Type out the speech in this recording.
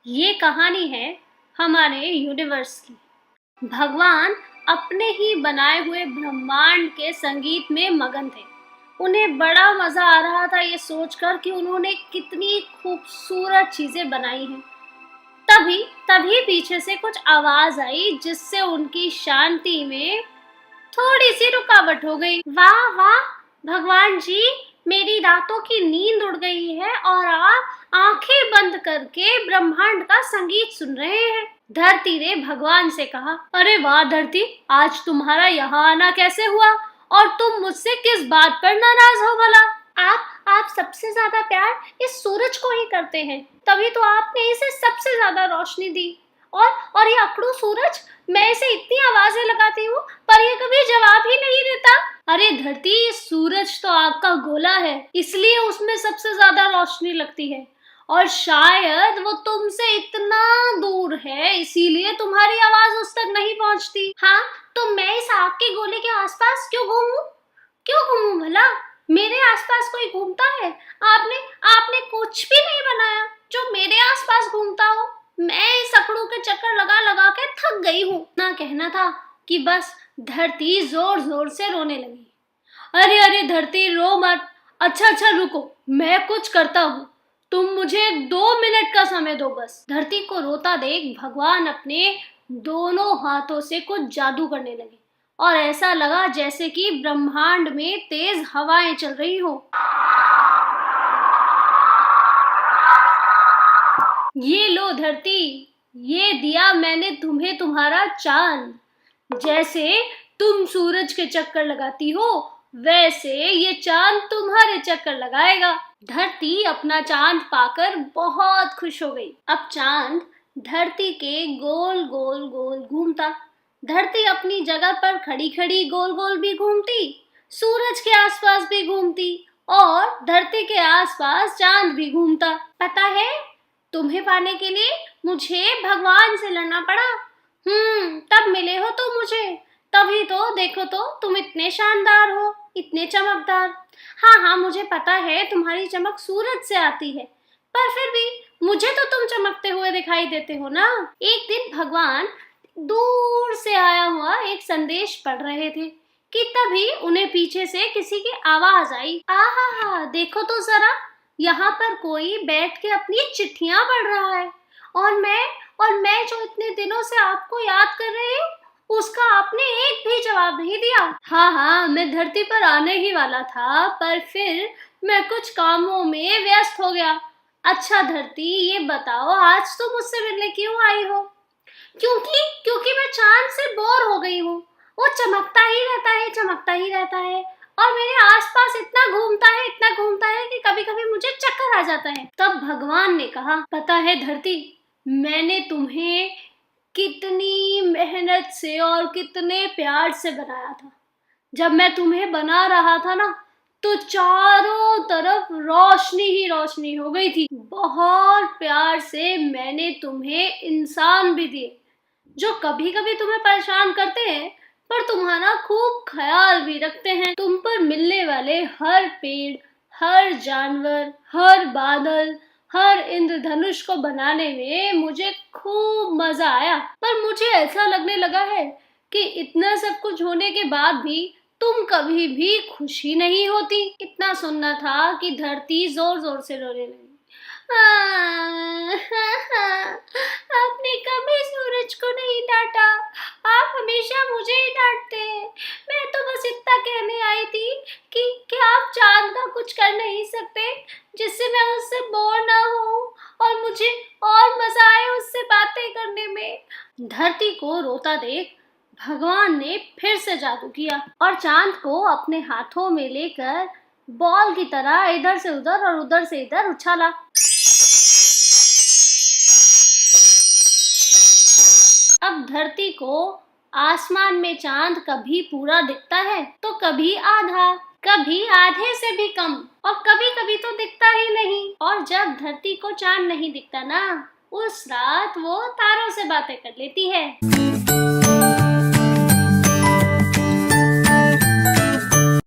ये कहानी है हमारे यूनिवर्स की। भगवान अपने ही बनाए हुए ब्रह्मांड के संगीत में मगन थे। उन्हें बड़ा मजा आ रहा था ये सोचकर कि उन्होंने कितनी खूबसूरत चीजें बनाई हैं। तभी तभी पीछे से कुछ आवाज आई जिससे उनकी शांति में थोड़ी सी रुकावट हो गई। वाह वाह भगवान जी, मेरी रातों की नींद उड़ गई है और आप आंखें बंद करके ब्रह्मांड का संगीत सुन रहे हैं। धरती ने भगवान से कहा, अरे वाह धरती, आज तुम्हारा यहाँ आना कैसे हुआ और तुम मुझसे किस बात पर नाराज हो भला? आप सबसे ज्यादा प्यार इस सूरज को ही करते हैं, तभी तो आपने इसे सबसे ज्यादा रोशनी दी। और ये अकड़ू सूरज, मैं इसे इतनी आवाजें लगाती हूँ पर ये कभी जवाब ही नहीं देता। अरे धरती, सूरज तो आग का गोला है, इसलिए उसमें सबसे ज्यादा रोशनी लगती है और शायद वो तुमसे इतना दूर है इसीलिए तुम्हारी आवाज उस तक नहीं पहुँचती। हाँ, तो मैं इस आग के गोले के आसपास क्यों घूमूं भला? मेरे आसपास कोई घूमता है? आपने कुछ भी नहीं बनाया जो मेरे आसपास घूमता हो। मैं इस अकड़ू के चक्कर लगा लगा के थक गई हूँ। ना कहना था कि बस धरती जोर जोर से रोने लगी। अरे अरे धरती, रो मत। अच्छा रुको, मैं कुछ करता हूँ, तुम मुझे 2 मिनट का समय दो बस। धरती को रोता देख भगवान अपने दोनों हाथों से कुछ जादू करने लगे और ऐसा लगा जैसे कि ब्रह्मांड में तेज हवाएं चल रही हो। ये लो धरती, ये दिया मैंने तुम्हें तुम्हारा चांद। जैसे तुम सूरज के चक्कर लगाती हो वैसे ये चांद तुम्हारे चक्कर लगाएगा। धरती अपना चांद पाकर बहुत खुश हो गई। अब चांद धरती के गोल गोल गोल घूमता। धरती अपनी जगह पर खड़ी खड़ी गोल गोल भी घूमती, सूरज के आसपास भी घूमती और धरती के आसपास चांद भी घूमता। पता है, तुम्हें पाने के लिए मुझे भगवान से लड़ना पड़ा। तब मिले हो तुम मुझे, तभी तो देखो तो तुम इतने शानदार हो, इतने चमकदार। हाँ, मुझे पता है तुम्हारी चमक सूरज से आती है, पर फिर भी मुझे तो तुम चमकते हुए दिखाई देते हो ना। एक दिन भगवान दूर से आया हुआ एक संदेश पढ़ रहे थे कि तभी उन्हें पीछे से किसी की आवाज आई। आहा, देखो तो जरा, यहाँ पर कोई बैठ के अपनी चिट्ठियां पढ़ रहा है और मैं जो इतने दिनों से आपको याद कर रही हूँ उसका आपने एक भी जवाब नहीं दिया। हाँ, मैं धरती पर आने ही वाला था पर फिर मैं कुछ कामों में व्यस्त हो गया। अच्छा धरती, ये बताओ आज तुम मुझसे मिलने क्यों आई हो? क्योंकि मैं चांद से बोर हो गई हूँ। वो चमकता ही रहता है और मेरे आसपास इतना घूमता है कि कभी कभी मुझे चक्कर आ जाता है। तब भगवान ने कहा, पता है धरती, मैंने तुम्हें कितनी मेहनत से और कितने प्यार से बनाया था। जब मैं तुम्हें बना रहा था ना तो चारों तरफ रोशनी ही रोशनी हो गई थी। बहुत प्यार से मैंने तुम्हें इंसान भी दिए जो कभी कभी तुम्हें परेशान करते हैं पर तुम्हारा खूब ख्याल भी रखते हैं। तुम पर मिलने वाले हर पेड़, हर जानवर, हर बादल, हर इंद्रधनुष को बनाने में मुझे खूब मजा आया। पर मुझे ऐसा लगने लगा है कि इतना सब कुछ होने के बाद भी तुम कभी भी खुशी नहीं होती। इतना सुनना था कि धरती जोर जोर से रोने लगी। आपने कभी सूरज को नहीं डांटा, आप हमेशा मुझे ही डांटते हैं। मैं तो बस इतना कहने आई थी कि आप चांद का कुछ कर नहीं सकते जिससे मैं उससे बोर ना हूँ और मुझे और मजा आए उससे बातें करने में। धरती को रोता देख भगवान ने फिर से जादू किया और चांद को अपने हाथों में लेकर बॉल की तरह इधर से उधर और उधर से इधर उछाला। अब धरती को आसमान में चांद कभी पूरा दिखता है तो कभी आधा, कभी आधे से भी कम और कभी कभी तो दिखता ही नहीं। और जब धरती को चांद नहीं दिखता ना, उस रात वो तारों से बातें कर लेती है।